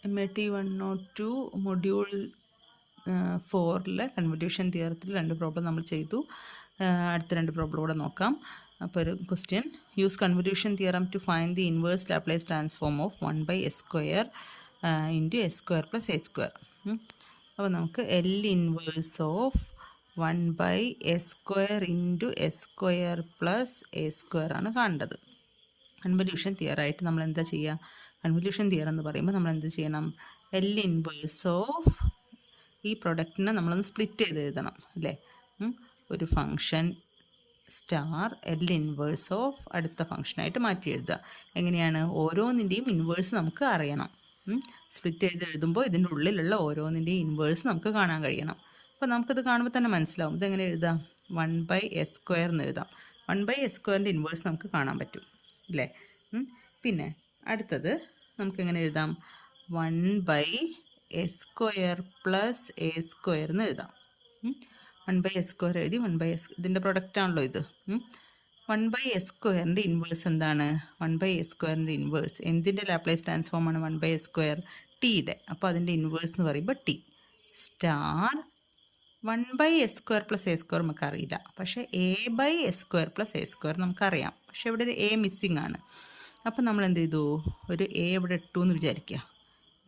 MAT 102 module 4 convolution തിയറത്തിൽ 2 problem നമ്മൾ ചെയ്തു. അടുത്ത 2 പ്രോബ്ലം കൂടെ നോക്കാം. അപ്പോൾ ഒരു question, use convolution theorem to find the inverse Laplace transform of 1/s² into s² + a². അപ്പോൾ നമുക്ക് L inverse of 1/s² into s² + a² ആണ് കാണേണ്ടത്. കൺവല്യൂഷൻ തിയറായിട്ട് നമ്മൾ എന്താ ചെയ്യുക? കൺവല്യൂഷൻ തിയർ എന്ന് പറയുമ്പോൾ നമ്മൾ എന്ത് ചെയ്യണം? L ഇൻവേഴ്സ് ഓഫ് ഈ പ്രൊഡക്റ്റിനെ നമ്മളൊന്ന് സ്പ്ലിറ്റ് ചെയ്ത് എഴുതണം അല്ലേ? ഒരു function star L inverse of അടുത്ത ഫങ്ഷനായിട്ട് മാറ്റി എഴുതുക. എങ്ങനെയാണ്? ഓരോന്നിൻ്റെയും ഇൻവേഴ്സ് നമുക്ക് അറിയണം. സ്പ്ലിറ്റ് ചെയ്ത് എഴുതുമ്പോൾ ഇതിൻ്റെ ഉള്ളിലുള്ള ഓരോന്നിൻ്റെയും ഇൻവേഴ്സ് നമുക്ക് കാണാൻ കഴിയണം. അപ്പോൾ നമുക്കത് കാണുമ്പോൾ തന്നെ മനസ്സിലാവും. ഇതെങ്ങനെ എഴുതാം? 1/s² എന്ന് എഴുതാം. 1/s² ഇൻവേഴ്സ് നമുക്ക് കാണാൻ പറ്റും അല്ലേ? പിന്നെ അടുത്തത് നമുക്കെങ്ങനെ എഴുതാം? 1/s² + a² എന്ന് എഴുതാം. 1/s² എഴുതി 1/s ഇതിൻ്റെ പ്രൊഡക്റ്റാണല്ലോ ഇത്. 1/s² ഇൻവേഴ്സ് എന്താണ്? 1/s² ഇൻവേഴ്സ് എന്തിൻ്റെ ലാപ്ലേസ് ട്രാൻസ്ഫോമാണ്? 1/s², ടിയുടെ. അപ്പോൾ അതിൻ്റെ ഇൻവേഴ്സ് എന്ന് പറയുമ്പോൾ ടി സ്റ്റാർ 1/s² + a² നമുക്കറിയില്ല. പക്ഷേ a/s² + a² നമുക്കറിയാം. പക്ഷേ ഇവിടെ ഒരു എ മിസ്സിങ് ആണ്. അപ്പം നമ്മൾ എന്ത് ചെയ്തു? ഒരു എ ഇവിടെ ഇട്ടു എന്ന് വിചാരിക്കുക.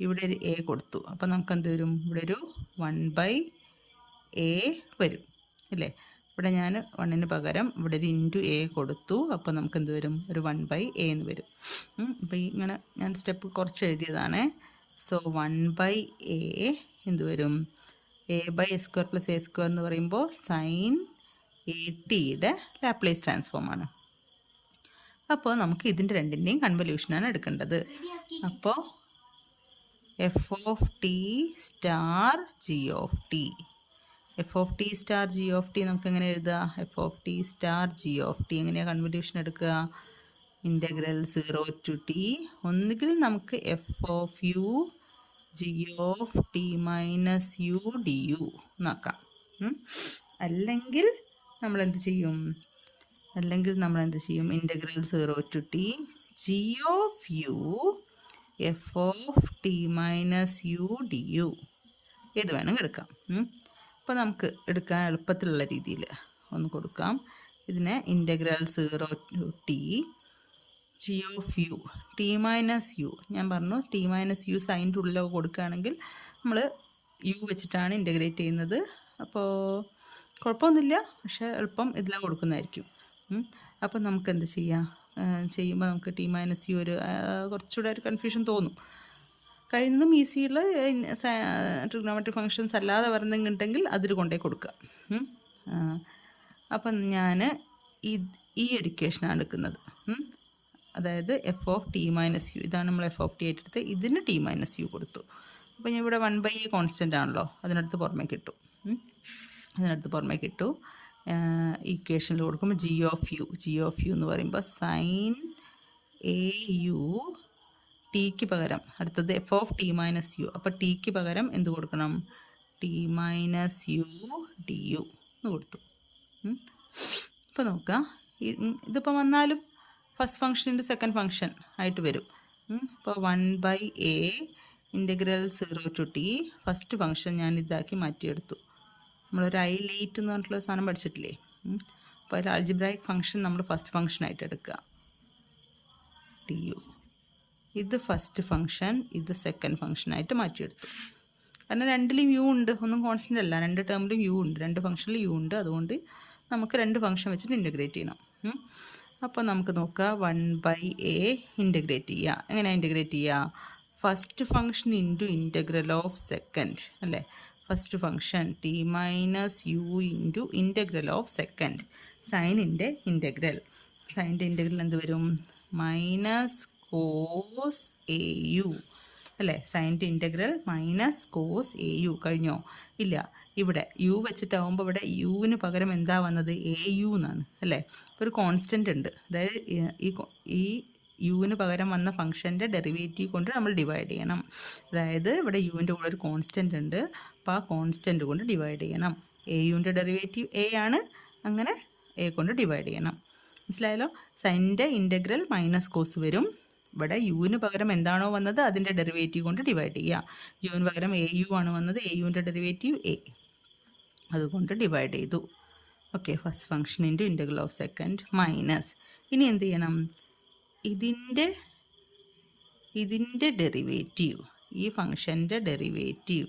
ഇവിടെ ഒരു എ കൊടുത്തു. അപ്പം നമുക്ക് എന്ത് വരും? ഇവിടെ ഒരു 1/a വരും അല്ലേ? ഇവിടെ ഞാൻ 1ന് പകരം ഇവിടെ ഒരു ഇൻറ്റു എ കൊടുത്തു. അപ്പോൾ നമുക്ക് എന്ത് വരും? ഒരു 1/a എന്ന് വരും. അപ്പോൾ ഇങ്ങനെ ഞാൻ സ്റ്റെപ്പ് കുറച്ച് എഴുതിയതാണ്. സോ 1/a എന്ത് വരും? a/s² + a² എന്ന് പറയുമ്പോൾ sin at-യുടെ ലാപ്ലേസ് ട്രാൻസ്ഫോമാണ്. അപ്പോൾ നമുക്ക് ഇതിൻ്റെ രണ്ടിൻ്റെയും കൺവല്യൂഷനാണ് എടുക്കേണ്ടത്. അപ്പോൾ f(t) * g(t). f(t) * g(t) നമുക്ക് എങ്ങനെ എഴുതാം? f(t) * g(t) എങ്ങനെയാണ് കൺവല്യൂഷൻ എടുക്കുക? ഇൻ്റഗ്രൽ 0 to t ഒന്നുകിൽ നമുക്ക് f(u) g(t - u) du എന്നാക്കാം. അല്ലെങ്കിൽ നമ്മൾ എന്ത് ചെയ്യും? Integral 0 to t g(u) f(t - u) du ഏത് വേണമെങ്കിൽ എടുക്കാം. അപ്പോൾ നമുക്ക് എടുക്കാൻ എളുപ്പത്തിലുള്ള രീതിയിൽ ഒന്ന് കൊടുക്കാം. ഇതിനെ integral 0 to t g(u) t - u ഞാൻ പറഞ്ഞു t - u സൈൻ്റെ ഉള്ളിലൊക്കെ കൊടുക്കുകയാണെങ്കിൽ നമ്മൾ u വെച്ചിട്ടാണ് ഇൻ്റഗ്രേറ്റ് ചെയ്യുന്നത്. അപ്പോൾ കുഴപ്പമൊന്നുമില്ല, പക്ഷേ എളുപ്പം ഇതിലാണ് കൊടുക്കുന്നതായിരിക്കും. അപ്പോൾ നമുക്ക് എന്ത് ചെയ്യുമ്പോൾ നമുക്ക് t - u ഒരു കുറച്ചുകൂടെ ഒരു കൺഫ്യൂഷൻ തോന്നും. കഴിയുന്നതും ഈസിയുള്ള ട്രിഗണോമെട്രിക് ഫങ്ഷൻസ് അല്ലാതെ വരുന്നുണ്ടെങ്കിൽ അതിൽ കൊണ്ടേ കൊടുക്കുക. അപ്പം ഞാൻ ഈ ഒരു ഇക്വേഷനാണ് എടുക്കുന്നത്. അതായത് f(t - u) ഇതാണ് നമ്മൾ f(t) ആയിട്ട് എടുത്ത് ഇതിന് t - u കൊടുത്തു. അപ്പോൾ ഞാൻ ഇവിടെ 1/a കോൺസ്റ്റൻ്റ് ആണല്ലോ, അതിനടുത്ത് പുറമേ കിട്ടു. ഇക്വേഷനിൽ കൊടുക്കുമ്പോൾ g(u) എന്ന് പറയുമ്പോൾ sin au ടിക്ക് പകരം അടുത്തത് f(t - u). അപ്പോൾ ടിക്ക് പകരം എന്ത് കൊടുക്കണം? t - u du എന്ന് കൊടുത്തു. ഇപ്പോൾ നോക്കാം, ഇതിപ്പോൾ വന്നാലും ഫസ്റ്റ് ഫംഗ്ഷൻ്റെ സെക്കൻഡ് ഫംഗ്ഷൻ ആയിട്ട് വരും. ഇപ്പോൾ 1/a integral 0 to t first function ഞാൻ ഇതാക്കി മാറ്റിയെടുത്തു. നമ്മളൊരു ഐലേറ്റ് എന്ന് പറഞ്ഞിട്ടുള്ള സാധനം പഠിച്ചിട്ടില്ലേ? അപ്പോൾ ഒരു ആൾജിബ്രായിക് ഫംഗ്ഷൻ നമ്മൾ ഫസ്റ്റ് ഫംഗ്ഷനായിട്ട് എടുക്കുക. du ഇത് ഫസ്റ്റ് ഫംഗ്ഷൻ, ഇത് സെക്കൻഡ് ഫംഗ്ഷനായിട്ട് മാറ്റിയെടുത്തു. കാരണം രണ്ടിലും യു ഉണ്ട്, ഒന്നും കോൺസ്റ്റൻ്റ് അല്ല. രണ്ട് ടേമിലും യു ഉണ്ട്, രണ്ട് ഫംഗ്ഷനിലും യു ഉണ്ട്. അതുകൊണ്ട് നമുക്ക് രണ്ട് ഫംഗ്ഷൻ വെച്ചിട്ട് ഇൻ്റഗ്രേറ്റ് ചെയ്യണം. അപ്പോൾ നമുക്ക് നോക്കുക, 1/a ഇൻ്റഗ്രേറ്റ് ചെയ്യുക. എങ്ങനെയാണ് ഇൻ്റഗ്രേറ്റ് ചെയ്യുക? First function into integral of second അല്ലേ? First function t - u into integral of second സൈനിൻ്റെ ഇൻ്റഗ്രൽ. സൈനിൻ്റെ ഇൻ്റഗ്രൽ എന്ത് വരും? -cos au അല്ലേ? സൈനിൻ്റെ ഇൻ്റഗ്രൽ -cos au. കഴിഞ്ഞോ? ഇല്ല. ഇവിടെ യു വെച്ചിട്ടാവുമ്പോൾ ഇവിടെ യുവിന് പകരം എന്താ വന്നത്? au എന്നാണ് അല്ലേ? ഇപ്പോൾ ഒരു കോൺസ്റ്റൻ്റ് ഉണ്ട്. അതായത് ഈ യുവിന് പകരം വന്ന ഫംഗ്ഷൻ്റെ ഡെറിവേറ്റീവ് കൊണ്ട് നമ്മൾ ഡിവൈഡ് ചെയ്യണം. അതായത് ഇവിടെ യുവിൻ്റെ കൂടെ ഒരു കോൺസ്റ്റൻ്റ് ഉണ്ട്. അപ്പോൾ ആ കോൺസ്റ്റൻ്റ് കൊണ്ട് ഡിവൈഡ് ചെയ്യണം. യുവിൻ്റെ ഡെറിവേറ്റീവ് a ആണ്. അങ്ങനെ a കൊണ്ട് ഡിവൈഡ് ചെയ്യണം. മനസ്സിലായല്ലോ? സൈനിൻ്റെ ഇൻ്റഗ്രൽ -cos വരും. ഇവിടെ യുവിന് പകരം എന്താണോ വന്നത് അതിൻ്റെ ഡെറിവേറ്റീവ് കൊണ്ട് ഡിവൈഡ് ചെയ്യുക. യുവിന് പകരം എ യു ആണ് വന്നത്, എ യുവിൻ്റെ ഡെറിവേറ്റീവ് എ, അതുകൊണ്ട് ഡിവൈഡ് ചെയ്തു. Okay, first function into integral of second minus. ഇനി എന്ത് ചെയ്യണം, ഇതിൻ്റെ ഡെറിവേറ്റീവ്, ഈ ഫംഗ്ഷൻ്റെ ഡെറിവേറ്റീവ്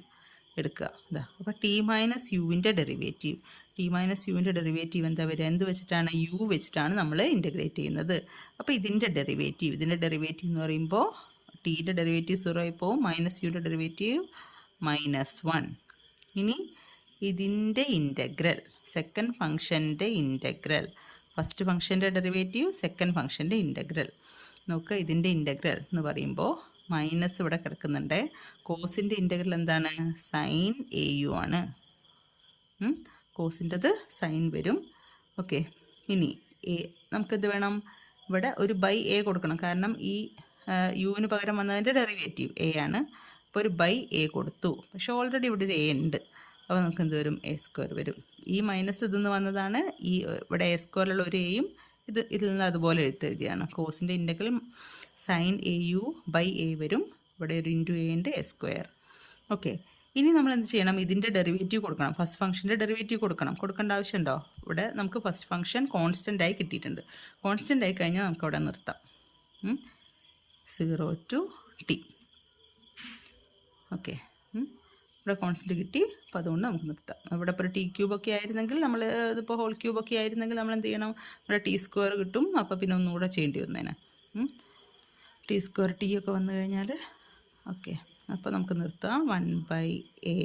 എടുക്കുക. ഇതാ, അപ്പോൾ ടി മൈനസ് യുവിൻ്റെ ഡെറിവേറ്റീവ്, ടി മൈനസ് യുവിൻ്റെ ഡെറിവേറ്റീവ് എന്താ വരിക, എന്ത് വെച്ചിട്ടാണ്, യു വെച്ചിട്ടാണ് നമ്മൾ ഇൻ്റഗ്രേറ്റ് ചെയ്യുന്നത്. അപ്പോൾ ഇതിൻ്റെ ഡെറിവേറ്റീവ് എന്ന് പറയുമ്പോൾ ടീൻ്റെ ഡെറിവേറ്റീവ് 0 ആയി പോവും, മൈനസ് യുവിൻ്റെ ഡെറിവേറ്റീവ് -1. ഇനി ഇതിൻ്റെ ഇൻ്റഗ്രൽ, സെക്കൻഡ് ഫംഗ്ഷൻ്റെ ഇൻ്റഗ്രൽ, ഫസ്റ്റ് ഫംഗ്ഷൻ്റെ ഡെറിവേറ്റീവ്, സെക്കൻഡ് ഫംഗ്ഷൻ്റെ ഇൻ്റഗ്രൽ. നോക്കുക, ഇതിൻ്റെ ഇൻ്റഗ്രൽ എന്ന് പറയുമ്പോൾ മൈനസ് ഇവിടെ കിടക്കുന്നുണ്ട്. കോസിൻ്റെ ഇൻ്റഗ്രൽ എന്താണ്, സൈൻ എ യു ആണ്. കോസിൻ്റെത് സൈൻ വരും. ഓക്കെ, ഇനി നമുക്കെന്ത് വേണം, ഇവിടെ ഒരു ബൈ എ കൊടുക്കണം, കാരണം ഈ യുവിന് പകരം വന്നതിൻ്റെ ഡെറിവേറ്റീവ് എ ആണ്. അപ്പോൾ ഒരു ബൈ എ കൊടുത്തു, പക്ഷെ ഓൾറെഡി ഇവിടെ ഒരു എ ഉണ്ട്. അപ്പോൾ നമുക്ക് എന്ത് വരും, എ സ്ക്വയർ വരും. ഈ മൈനസ് ഇതിൽ വന്നതാണ്, ഈ ഇവിടെ എ സ്ക്വയറിലുള്ള ഒരു എയും ഇതിൽ നിന്ന് അതുപോലെ എഴുതിയാണ്. കോസിൻ്റെ integral sine A U by A വരും, ഇവിടെ ഒരു ഇൻറ്റു എ ഉണ്ട്, എ സ്ക്വയർ. ഓക്കെ, ഇനി നമ്മൾ എന്ത് ചെയ്യണം, ഇതിൻ്റെ ഡെറിവേറ്റീവ് കൊടുക്കണം, ഫസ്റ്റ് ഫംഗ്ഷൻ്റെ ഡെറിവേറ്റീവ് കൊടുക്കേണ്ട ആവശ്യമുണ്ടോ. ഇവിടെ നമുക്ക് ഫസ്റ്റ് ഫംഗ്ഷൻ കോൺസ്റ്റൻ്റ് ആയി കിട്ടിയിട്ടുണ്ട്. കോൺസ്റ്റൻ്റ് ആയി കഴിഞ്ഞാൽ നമുക്ക് അവിടെ നിർത്താം. 0 to t. ഓക്കെ, ഇവിടെ കോൺസ്റ്റൻറ്റ് കിട്ടി, അപ്പോൾ അതുകൊണ്ട് നമുക്ക് നിർത്താം. ഇവിടെ ഇപ്പോൾ ടി ക്യൂബൊക്കെ ആയിരുന്നെങ്കിൽ നമ്മൾ, ഇതിപ്പോൾ ഹോൾ ക്യൂബൊക്കെ ആയിരുന്നെങ്കിൽ നമ്മൾ എന്ത് ചെയ്യണം, ഇവിടെ ടി സ്ക്വയർ കിട്ടും. അപ്പോൾ പിന്നെ ഒന്നുകൂടെ ചെയ്യേണ്ടി വന്നേനെ, ടി സ്ക്വയർ ടി ഒക്കെ വന്നു കഴിഞ്ഞാൽ. ഓക്കെ, അപ്പോൾ നമുക്ക് നിർത്താം. 1/a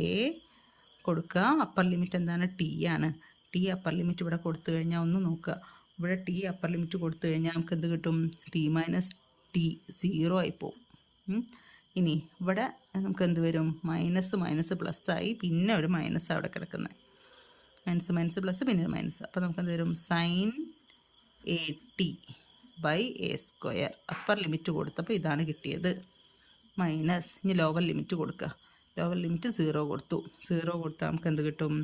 കൊടുക്കുക. അപ്പർ ലിമിറ്റ് എന്താണ്, ടി ആണ്. ടി അപ്പർ ലിമിറ്റ് ഇവിടെ കൊടുത്തു കഴിഞ്ഞാൽ ഒന്ന് നോക്കുക, ഇവിടെ ടി അപ്പർ ലിമിറ്റ് കൊടുത്തു കഴിഞ്ഞാൽ നമുക്ക് എന്ത് കിട്ടും, ടി മൈനസ് ടി 0 ആയി പോവും. ഇനി ഇവിടെ നമുക്ക് എന്ത് വരും, മൈനസ് പ്ലസ് ആയി, പിന്നെ ഒരു മൈനസ് അവിടെ കിടക്കുന്നത്, മൈനസ് പ്ലസ് പിന്നെ ഒരു മൈനസ്. അപ്പോൾ നമുക്ക് എന്ത് വരും, sine a t by a square. Upper limit കൊടുത്തപ്പോൾ ഇതാണ് കിട്ടിയത്, മൈനസ്. ഇനി ലോവർ ലിമിറ്റ് കൊടുക്കുക. ലോവർ ലിമിറ്റ് 0 കൊടുത്തു. 0 കൊടുത്താൽ നമുക്ക് എന്ത് കിട്ടും,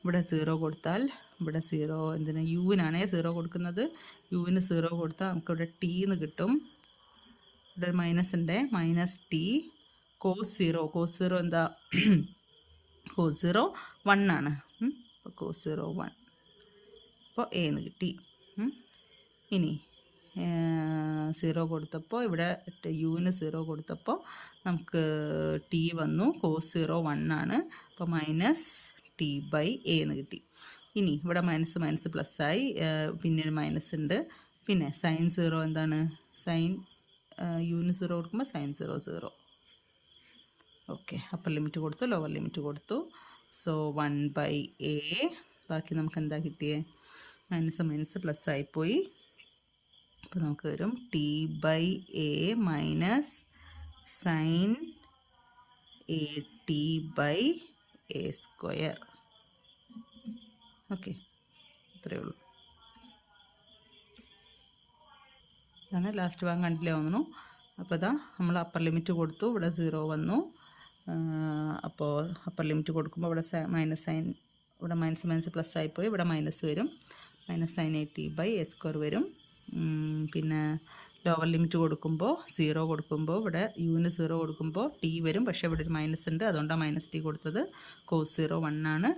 ഇവിടെ 0 കൊടുത്താൽ ഇവിടെ 0 എന്തിനാ, യുവിനാണേ 0 കൊടുക്കുന്നത്. യുവിന് 0 കൊടുത്താൽ നമുക്കിവിടെ ടി എന്ന് കിട്ടും. ഇവിടെ ഒരു മൈനസ് ഉണ്ട്, മൈനസ് ടി കോസ് 0 എന്താ, കോസ് 0 1 ആണ്. അപ്പോൾ കോസ് 0 1, അപ്പോൾ എ എന്ന് കിട്ടി. ഇനി 0 കൊടുത്തപ്പോൾ ഇവിടെ യുവിന് 0 കൊടുത്തപ്പോൾ നമുക്ക് ടി വന്നു, കോസ് 0 1 ആണ്. അപ്പോൾ മൈനസ് ടി ബൈ എ എന്ന് കിട്ടി. ഇനി ഇവിടെ മൈനസ് പ്ലസ് ആയി, പിന്നെ ഒരു മൈനസ് ഉണ്ട്. പിന്നെ സൈൻ 0 എന്താണ്, സൈൻ യുവിന് 0 കൊടുക്കുമ്പോൾ സൈൻ 0. ഓക്കെ, അപ്പർ ലിമിറ്റ് കൊടുത്തു, ലോവർ ലിമിറ്റ് കൊടുത്തു. So 1/a. ബാക്കി നമുക്ക് എന്താ കിട്ടിയേ, മൈനസ് പ്ലസ് ആയിപ്പോയി. അപ്പോൾ നമുക്ക് വരും t by a minus sine a t by a square. Okay, ഇത്രയേ ഉള്ളൂ. ഇതാണ് ലാസ്റ്റ് ഭാഗം, കണ്ടില്ലേ തോന്നുന്നു. അപ്പോൾ ഇതാ നമ്മൾ അപ്പർ ലിമിറ്റ് കൊടുത്തു, ഇവിടെ 0 വന്നു. അപ്പോൾ അപ്പർ ലിമിറ്റ് കൊടുക്കുമ്പോൾ ഇവിടെ മൈനസ് സൈൻ, ഇവിടെ മൈനസ് പ്ലസ് ആയിപ്പോയി, ഇവിടെ മൈനസ് വരും, minus sine a t by a square വരും. പിന്നെ ലോവർ ലിമിറ്റ് കൊടുക്കുമ്പോൾ 0 കൊടുക്കുമ്പോൾ ഇവിടെ യുവിന് 0 കൊടുക്കുമ്പോൾ ടി വരും, പക്ഷേ ഇവിടെ ഒരു മൈനസ് ഉണ്ട്, അതുകൊണ്ടാണ് മൈനസ് ടി കൊടുത്തത്. കോസ് 0 1 ആണ്,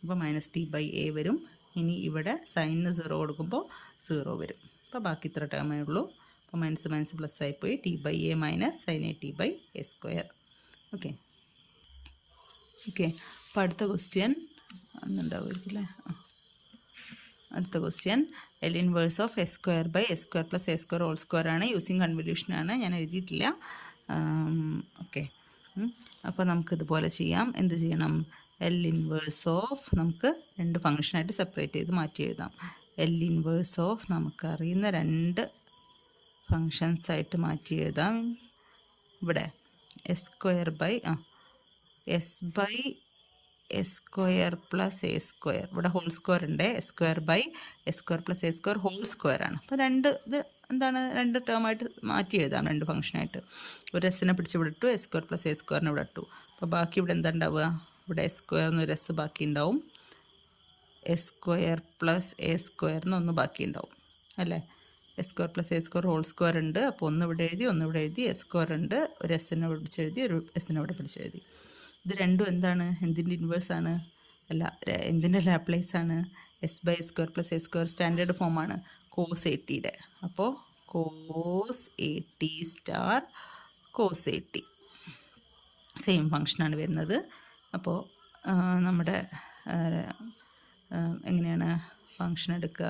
അപ്പോൾ മൈനസ് ടി ബൈ എ വരും. ഇനി ഇവിടെ സൈനിന് 0 കൊടുക്കുമ്പോൾ 0 വരും. അപ്പോൾ ബാക്കി ഇത്ര ടേമേ ഉള്ളൂ. അപ്പോൾ മൈനസ് പ്ലസ് ആയിപ്പോയി, t by a minus sine a t by a square. Okay, അപ്പോൾ അടുത്ത ക്വസ്റ്റ്യൻ ഒന്നുണ്ടാവുമായിരിക്കില്ലേ. അടുത്ത question L inverse of s square by S square plus A square whole square ആണ്. യൂസിങ് കൺവല്യൂഷനാണ്, ഞാൻ എഴുതിയിട്ടില്ല. ഓക്കെ, അപ്പോൾ നമുക്കിതുപോലെ ചെയ്യാം. എന്ത് ചെയ്യണം, എൽ ഇൻവേഴ്സ് ഓഫ് നമുക്ക് രണ്ട് ഫംഗ്ഷനായിട്ട് സെപ്പറേറ്റ് ചെയ്ത് മാറ്റി എഴുതാം. എൽ ഇൻവേഴ്സ് ഓഫ് നമുക്കറിയുന്ന രണ്ട് ഫങ്ഷൻസായിട്ട് മാറ്റി എഴുതാം. ഇവിടെ s square by s by S square plus A square, ഇവിടെ ഹോൾ സ്ക്വയർ ഉണ്ട്. S square by S square plus A square whole square ആണ്. അപ്പോൾ ഇത് എന്താണ്, രണ്ട് ടേമായിട്ട് മാറ്റി എഴുതാം, രണ്ട് ഫംഗ്ഷനായിട്ട്. ഒരു എസ്സിനെ പിടിച്ച് ഇവിടെ ഇട്ടു, എസ് സ്ക്വയർ പ്ലസ് എ സ്ക്വയറിനെ ഇവിടെ ഇട്ടു. അപ്പോൾ ബാക്കി ഇവിടെ എന്താ ഉണ്ടാവുക, ഇവിടെ എസ് സ്ക്വയർ എന്നൊരു എസ് ബാക്കി ഉണ്ടാവും, എസ് സ്ക്വയർ പ്ലസ് എ സ്ക്വയറിന് ഒന്ന് ബാക്കി ഉണ്ടാവും അല്ലേ. S square plus A square whole square ഉണ്ട്. അപ്പോൾ ഒന്ന് ഇവിടെ എഴുതി, ഒന്ന് ഇവിടെ എഴുതി. എസ് സ്ക്വയർ ഉണ്ട്, ഒരു എസ്സിനെ ഇവിടെ പിടിച്ചെഴുതി, ഒരു എസ്സിനെ ഇവിടെ പിടിച്ചെഴുതി. ഇത് രണ്ടും എന്താണ്? എന്തിൻ്റെ ഇൻവേഴ്സാണ്? അല്ല, എന്തിൻ്റെ ലാപ്ലേസ് ആണ്? S by S square plus A square standard ഫോമാണ് കോസ് 80യുടെ. അപ്പോൾ കോസ് 80 സ്റ്റാർ കോസ് 80 സെയിം ഫങ്ഷനാണ് വരുന്നത്. അപ്പോൾ നമ്മുടെ എങ്ങനെയാണ് ഫങ്ഷൻ എടുക്കുക?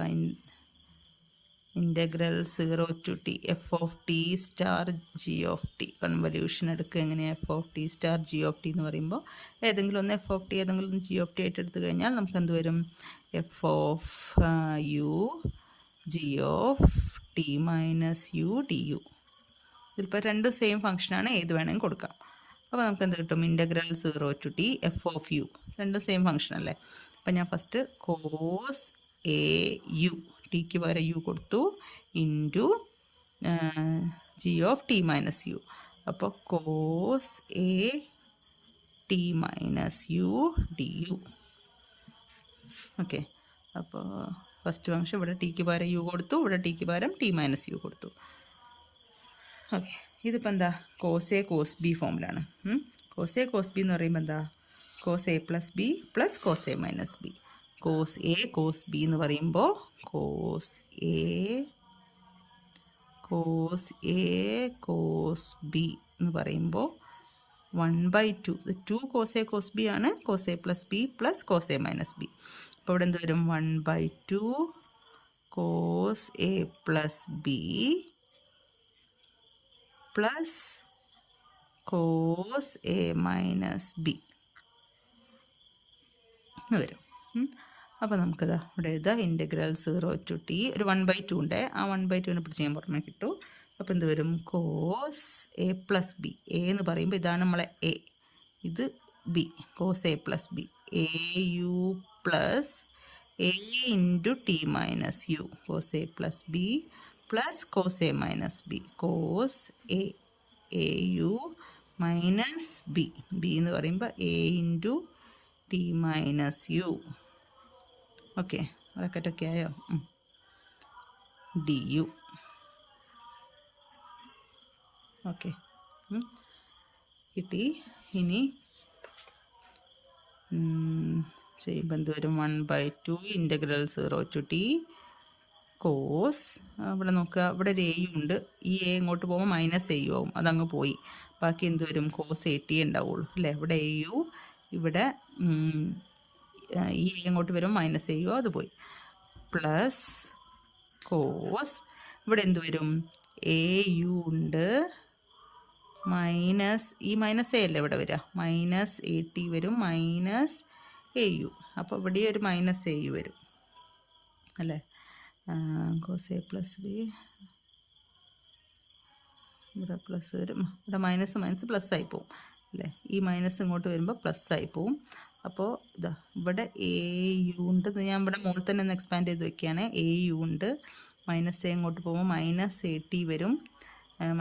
Integral 0 to t F of T star G of T convolution എടുക്കുക. എങ്ങനെയാണ് F of T star G of T എന്ന് പറയുമ്പോൾ ഏതെങ്കിലും ഒന്ന് എഫ് ഓഫ് ടി ഏതെങ്കിലും ഒന്ന് ജി ഓഫ് ടി ആയിട്ട് എടുത്തു കഴിഞ്ഞാൽ നമുക്ക് എന്ത് വരും? F of u g of T minus U D u. ഇതിലിപ്പോൾ രണ്ടും സെയിം ഫങ്ഷനാണ്, ഏത് വേണമെങ്കിൽ കൊടുക്കാം. അപ്പോൾ നമുക്ക് എന്ത് കിട്ടും? Integral 0 to t F of U, രണ്ടും സെയിം ഫങ്ഷൻ അല്ലേ. അപ്പം ഞാൻ ഫസ്റ്റ് കോസ് എ യു, ടിക്ക് പകരം യു കൊടുത്തു, into G of T minus U. അപ്പോൾ cos A T minus U D U. Okay, അപ്പോൾ ഫസ്റ്റ് ഫങ്ഷൻ ഇവിടെ ടിക്ക് പകരം യു കൊടുത്തു, ഇവിടെ ടിക്ക് പകരം ടി മൈനസ് യു കൊടുത്തു. ഓക്കെ, ഇതിപ്പോൾ എന്താ? കോസ് എ കോസ് ബി ഫോമിലാണ്. കോസ് എ കോസ് ബി എന്ന് പറയുമ്പോൾ എന്താ? Cos A plus B plus cos A minus B. Cos A cos B എന്ന് പറയുമ്പോൾ കോസ് എ കോസ് ബി എന്ന് പറയുമ്പോൾ 1/2. ഇത് 2 കോസ് എ കോസ് ബി ആണ്. Cos A plus B plus cos A minus b. അപ്പോൾ ഇവിടെ എന്ത് വരും? 1/2 cos A plus B plus cos A minus b എന്ന് വരും. അപ്പോൾ നമുക്കിതാ ഇവിടെ എഴുതാം ഇൻ്റഗ്രൽ 0 to t. ഒരു 1/2 ഉണ്ട്, ആ 1/2 പിടിച്ച് ഞാൻ പുറമെ കിട്ടു. അപ്പോൾ എന്ത് വരും? Cos A plus B. A എന്ന് പറയുമ്പോൾ ഇതാണ് നമ്മളെ എ, ഇത് B. Cos A plus B A U plus A into T minus U. Cos A plus B plus cos A minus B. Cos A U minus B. B എന്ന് പറയുമ്പോൾ A into T minus U. Okay, ബ്രാക്കറ്റൊക്കെ ആയോ? D U. Okay, കിട്ടി. ഇനി ചെയ്യുമ്പോൾ എന്ത് വരും? 1/2 integral 0 to t cos, ഇവിടെ നോക്കുക, ഇവിടെ ഒരു എ യു ഉണ്ട്. ഈ എ ഇങ്ങോട്ട് പോകുമ്പോൾ മൈനസ് എ യു ആവും, അതങ്ങ് പോയി. ബാക്കി എന്ത് വരും? കോസ് 80 ഉണ്ടാവുള്ളൂ അല്ലേ. ഇവിടെ എ യു, ഇവിടെ ഈ എ ഇങ്ങോട്ട് വരുമ്പോൾ മൈനസ് എ യു, അത് പോയി. പ്ലസ് കോസ്, ഇവിടെ എന്ത് വരും? എ യു ഉണ്ട്, മൈനസ് ഈ മൈനസ് എ അല്ലേ ഇവിടെ വരിക, മൈനസ് 80 വരും, മൈനസ് എ യു. അപ്പോൾ ഇവിടെ ഒരു മൈനസ് എ യു വരും അല്ലേ. കോസ് എ പ്ലസ് ബി, ഇവിടെ പ്ലസ് വരും, ഇവിടെ മൈനസ് മൈനസ് പ്ലസ് ആയി പോവും അല്ലേ. ഈ മൈനസ് ഇങ്ങോട്ട് വരുമ്പോൾ പ്ലസ് ആയി പോവും. അപ്പോൾ ഇതാ ഇവിടെ എ യു ഉണ്ട്, ഞാൻ ഇവിടെ മുകളിൽ തന്നെ ഒന്ന് എക്സ്പാൻഡ് ചെയ്ത് വെക്കുകയാണ്. എ യു ഉണ്ട്, മൈനസ് എ ഇങ്ങോട്ട് പോകുമ്പോൾ മൈനസ് 80 വരും,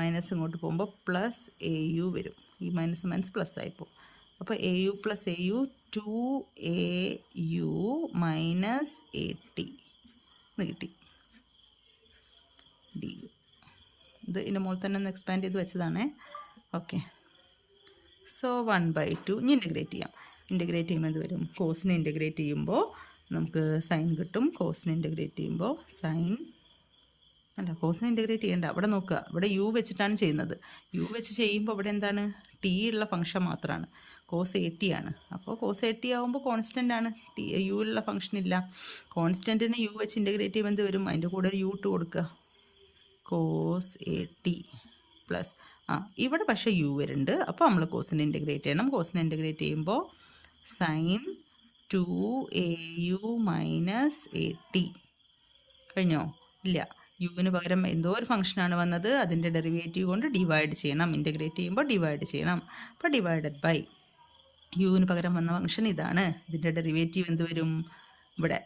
മൈനസ് ഇങ്ങോട്ട് പോകുമ്പോൾ പ്ലസ് എ യു വരും. ഈ മൈനസ് മൈനസ് പ്ലസ് ആയി പോവും. അപ്പോൾ a U plus a u 2AU minus 80 എന്ന് കിട്ടി. ഡി യു ഇത് ഇതിൻ്റെ മുകളിൽ തന്നെ ഒന്ന് എക്സ്പാൻഡ് ചെയ്ത് വെച്ചതാണേ. ഓക്കെ, സോ 1/2 ഇനി ഇൻറ്റഗ്രേറ്റ് ചെയ്യാം. ഇൻറ്റഗ്രേറ്റ് ചെയ്യുമ്പോൾ എന്ത് വരും? കോസിനെ ഇൻറ്റഗ്രേറ്റ് ചെയ്യുമ്പോൾ നമുക്ക് സൈൻ കിട്ടും. കോസിനെ ഇൻറ്റഗ്രേറ്റ് ചെയ്യുമ്പോൾ സൈൻ അല്ല, കോസിനെ ഇൻറ്റഗ്രേറ്റ് ചെയ്യേണ്ട, അവിടെ നോക്കുക, ഇവിടെ യു വെച്ചിട്ടാണ് ചെയ്യുന്നത്. യു വെച്ച് ചെയ്യുമ്പോൾ ഇവിടെ എന്താണ്? ടി ഉള്ള ഫംഗ്ഷൻ മാത്രമാണ്, കോസ് 80 ആണ്. അപ്പോൾ കോസ് 80 ആകുമ്പോൾ കോൺസ്റ്റൻ്റ് ആണ്, ടി യു ഉള്ള ഫംഗ്ഷൻ ഇല്ല. കോൺസ്റ്റൻറ്റിനെ യു വെച്ച് ഇൻറ്റഗ്രേറ്റ് ചെയ്യുമ്പോൾ എന്ത് വരും? അതിൻ്റെ കൂടെ ഒരു യു ഇട്ട് കൊടുക്കുക, കോസ് 80 പ്ലസ് ഇവിടെ പക്ഷേ യു വരുന്നുണ്ട്. അപ്പോൾ നമ്മൾ കോസിനെ ഇൻറ്റഗ്രേറ്റ് ചെയ്യണം. കോസിനെ ഇൻറ്റഗ്രേറ്റ് ചെയ്യുമ്പോൾ സൈൻ 2AU മൈനസ് 80 കഴിഞ്ഞോ? ഇല്ല, യുവിന് പകരം എന്തോ ഒരു ഫംഗ്ഷനാണ് വന്നത്, അതിൻ്റെ ഡെറിവേറ്റീവ് കൊണ്ട് ഡിവൈഡ് ചെയ്യണം. ഇൻറ്റഗ്രേറ്റ് ചെയ്യുമ്പോൾ ഡിവൈഡ് ചെയ്യണം. അപ്പോൾ ഡിവൈഡഡ് ബൈ യുവിന് പകരം വന്ന ഫംഗ്ഷൻ ഇതാണ്. ഇതിൻ്റെ ഡെറിവേറ്റീവ് എന്ത് വരും? ഇവിടെ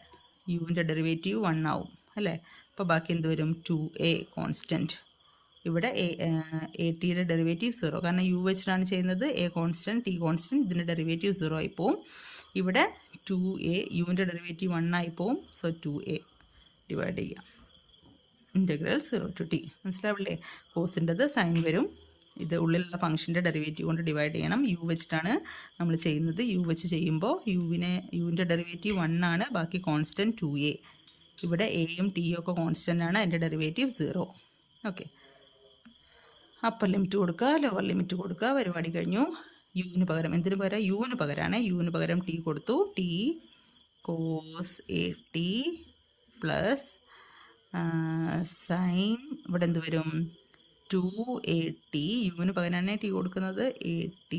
യുവിൻ്റെ ഡെറിവേറ്റീവ് 1 ആവും അല്ലേ. അപ്പോൾ ബാക്കി എന്ത് വരും? 2A constant. ഇവിടെ ടിയുടെ ഡെറിവേറ്റീവ് 0, കാരണം യു വെച്ചിട്ടാണ് ചെയ്യുന്നത്. എ കോൺസ്റ്റൻറ്റ്, ടി കോൺസ്റ്റൻറ്റ്, ഇതിൻ്റെ ഡെറിവേറ്റീവ് 0 ആയി പോവും. ഇവിടെ 2A യുവിൻ്റെ ഡെറിവേറ്റീവ് 1 ആയി പോവും. സോ 2A ഡിവൈഡ് ചെയ്യാം. Integral 0 to t. മനസ്സിലാവില്ലേ? കോസിൻ്റെത് സൈൻ വരും. ഇത് ഉള്ളിലുള്ള ഫംഗ്ഷൻ്റെ ഡെറിവേറ്റീവ് കൊണ്ട് ഡിവൈഡ് ചെയ്യണം. യു വെച്ചിട്ടാണ് നമ്മൾ ചെയ്യുന്നത്. യു വെച്ച് ചെയ്യുമ്പോൾ യുവിൻ്റെ ഡെറിവേറ്റീവ് 1 ആണ്, ബാക്കി കോൺസ്റ്റൻറ്റ് 2a. ഇവിടെ എയും ടിയും ഒക്കെ കോൺസ്റ്റൻ്റ് ആണ്, അതിൻ്റെ ഡെറിവേറ്റീവ് 0. ഓക്കെ, അപ്പർ ലിമിറ്റ് കൊടുക്കുക, ലോവർ ലിമിറ്റ് കൊടുക്കുക, പരിപാടി കഴിഞ്ഞു. യുവിന് പകരം എന്തിന് പകരം? യുവിന് പകരമാണ്. യുവിന് പകരം ടി കൊടുത്തു. T cos A t plus sine ഇവിടെ എന്ത് വരും? 2at. യുവിന് പകരമാണ് ടി കൊടുക്കുന്നത്. at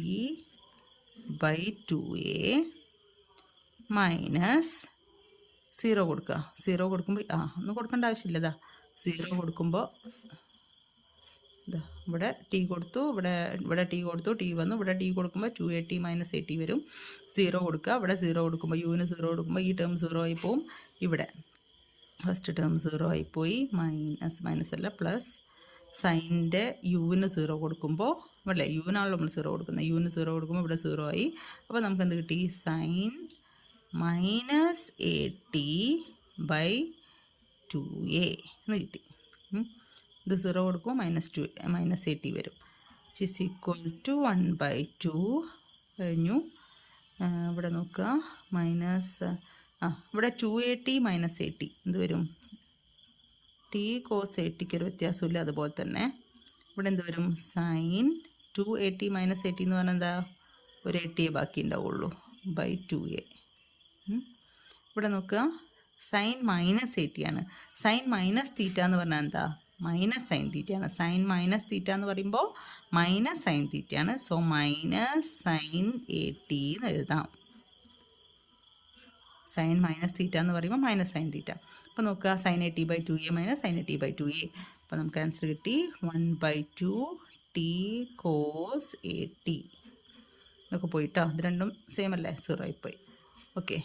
ബൈ 2a മൈനസ് 0 കൊടുക്കുക. 0 കൊടുക്കുമ്പോൾ ഒന്നും കൊടുക്കേണ്ട ആവശ്യമില്ല. 0 കൊടുക്കുമ്പോൾ ഇവിടെ ടി കൊടുത്തു, ഇവിടെ ടി കൊടുത്തു, ടി വന്നു. ഇവിടെ ടി കൊടുക്കുമ്പോൾ 2at മൈനസ് 80 വരും. 0 കൊടുക്കുക. ഇവിടെ 0 കൊടുക്കുമ്പോൾ യുവിന് 0 കൊടുക്കുമ്പോൾ ഈ ടേം 0 ആയി പോവും. ഇവിടെ ഫസ്റ്റ് ടേം 0 ആയിപ്പോയി. മൈനസ് അല്ല പ്ലസ് സൈനിൻ്റെ യുവിന് 0 കൊടുക്കുമ്പോൾ ഇവിടെ യുവിനാണല്ലോ നമ്മൾ 0 കൊടുക്കുന്നത്. യുവിന് 0 കൊടുക്കുമ്പോൾ ഇവിടെ 0 ആയി. അപ്പോൾ നമുക്ക് എന്ത് കിട്ടി? Sign minus at by 2a എന്ന് കിട്ടി. ഇത് 0 കൊടുക്കുമ്പോൾ മൈനസ് 80 വരും. ഇസ് ഈക്വൽ ടു 1/2 കഴിഞ്ഞു. ഇവിടെ നോക്കുക, മൈനസ് ഇവിടെ 2at മൈനസ് 80 എന്ത് വരും? ടി കോസ് 80ക്ക് ഒരു വ്യത്യാസമില്ല. അതുപോലെ തന്നെ ഇവിടെ എന്ത് വരും? സൈൻ 2at മൈനസ് 80 എന്ന് പറഞ്ഞാൽ എന്താ? ഒരു 80 ബാക്കി ഉണ്ടാവുള്ളൂ ബൈ 2a. ഇവിടെ നോക്കുക, സൈൻ മൈനസ് 80 ആണ്. സൈൻ മൈനസ് തീറ്റ എന്ന് പറഞ്ഞാൽ എന്താ? മൈനസ് സൈൻ തീറ്റയാണ്. സൈൻ മൈനസ് തീറ്റ എന്ന് പറയുമ്പോൾ മൈനസ് സൈൻ തീറ്റയാണ്. സോ മൈനസ് സൈൻ 80 എന്ന് എഴുതാം. സൈൻ മൈനസ് തീറ്റ എന്ന് പറയുമ്പോൾ മൈനസ് സൈൻ തീറ്റ. അപ്പോൾ നോക്കുക, sine 80 by 2a minus sine 80 by 2a. അപ്പോൾ നമുക്ക് ആൻസർ കിട്ടി 1/2 ടി കോസ് 80. ഇതൊക്കെ പോയിട്ടോ, ഇത് രണ്ടും സെയിം അല്ലേ? 0 ആയിപ്പോയി. ഓക്കെ.